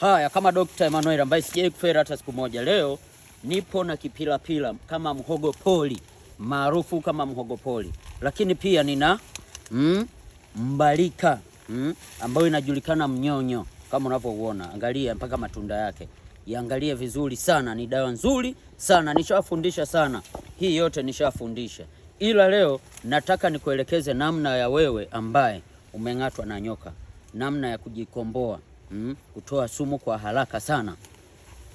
Haya, kama Dr. Emmanuel ambaye sijai kufera hata siku moja, leo nipo na kipilapila kama mhogo poli, maarufu kama mhogo poli, lakini pia nina mbalika ambayo inajulikana mnyonyo kama unavyouona. Angalia mpaka matunda yake, iangalie vizuri sana, ni dawa nzuri sana. Nishawafundisha sana, hii yote nishawafundisha, ila leo nataka nikuelekeze namna ya wewe ambaye umeng'atwa na nyoka, namna ya kujikomboa, kutoa sumu kwa haraka sana.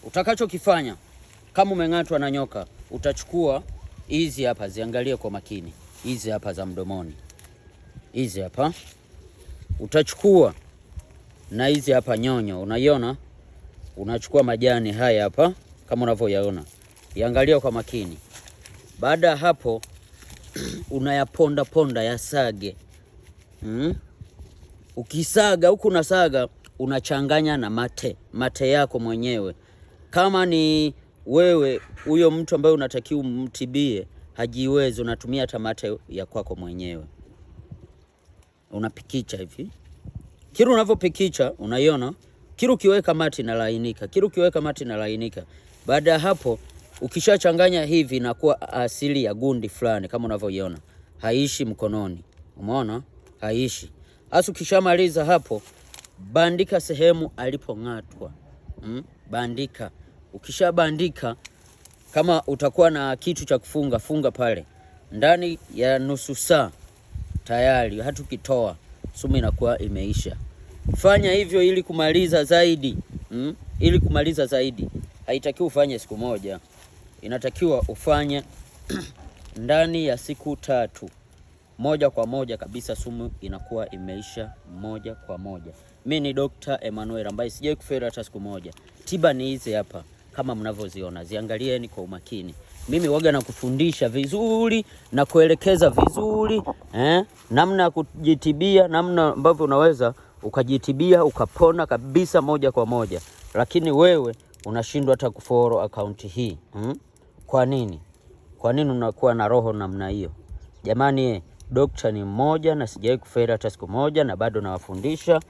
Utakachokifanya kama umeng'atwa na nyoka, utachukua hizi hapa, ziangalie kwa makini, hizi hapa za mdomoni, hizi hapa utachukua, na hizi hapa nyonyo, unaiona? Unachukua majani haya hapa kama unavyoyaona, iangalie kwa makini. Baada ya hapo unayaponda ponda, yasage. Ukisaga huku unasaga, unachanganya na mate yako mwenyewe. Kama ni wewe huyo mtu ambaye unatakiwa umtibie hajiwezi, unatumia hata mate ya kwako mwenyewe. Unapikicha hivi, kile unavyopikicha, unaiona kile ukiweka mate inalainika, kile ukiweka mate inalainika. Baada ya hapo ukishachanganya hivi, inakuwa asili ya gundi fulani kama unavyoiona, haishi mkononi, umeona? Haishi. Hasa ukishamaliza hapo, bandika sehemu alipong'atwa. Bandika. Ukishabandika, kama utakuwa na kitu cha kufunga, funga pale. Ndani ya nusu saa tayari, hata ukitoa sumu inakuwa imeisha. Fanya hivyo ili kumaliza zaidi. Ili kumaliza zaidi, haitakiwi ufanye siku moja, inatakiwa ufanye ndani ya siku 3. Moja kwa moja kabisa sumu inakuwa imeisha moja kwa moja. Mimi ni Dr. Emmanuel ambaye sijai kufera hata siku moja. Tiba ni hizi hapa kama mnavyoziona, ziangalieni kwa umakini. Mimi waga na kufundisha vizuri na kuelekeza vizuri namna ya kujitibia, namna ambavyo unaweza ukajitibia ukapona kabisa moja kwa moja. Lakini wewe unashindwa hata kufollow account hii. Kwa nini? Kwa nini unakuwa na roho namna hiyo? Jamani, dokta ni mmoja na sijai kufera hata siku moja, na bado nawafundisha.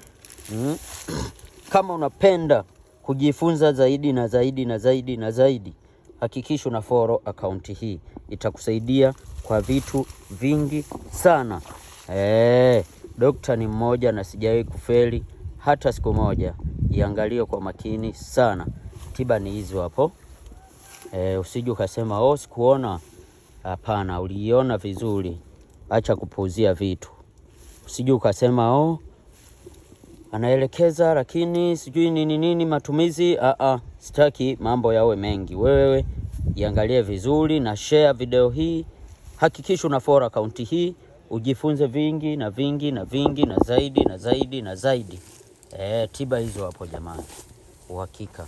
Kama unapenda kujifunza zaidi na zaidi na zaidi na zaidi, hakikisha una follow account hii, itakusaidia kwa vitu vingi sana. Dokta ni mmoja na sijai kufeli hata siku moja. Iangalie kwa makini sana. Tiba ni hizo hapo. Usije ukasema sikuona. Hapana, uliona vizuri. Acha kupuuzia vitu. Usije ukasema anaelekeza lakini sijui nini matumizi. Sitaki mambo yawe mengi. Wewe iangalie vizuri na share video hii. Hakikisha una follow account hii, ujifunze vingi na vingi na vingi na zaidi na zaidi na zaidi. Tiba hizo hapo jamani, uhakika.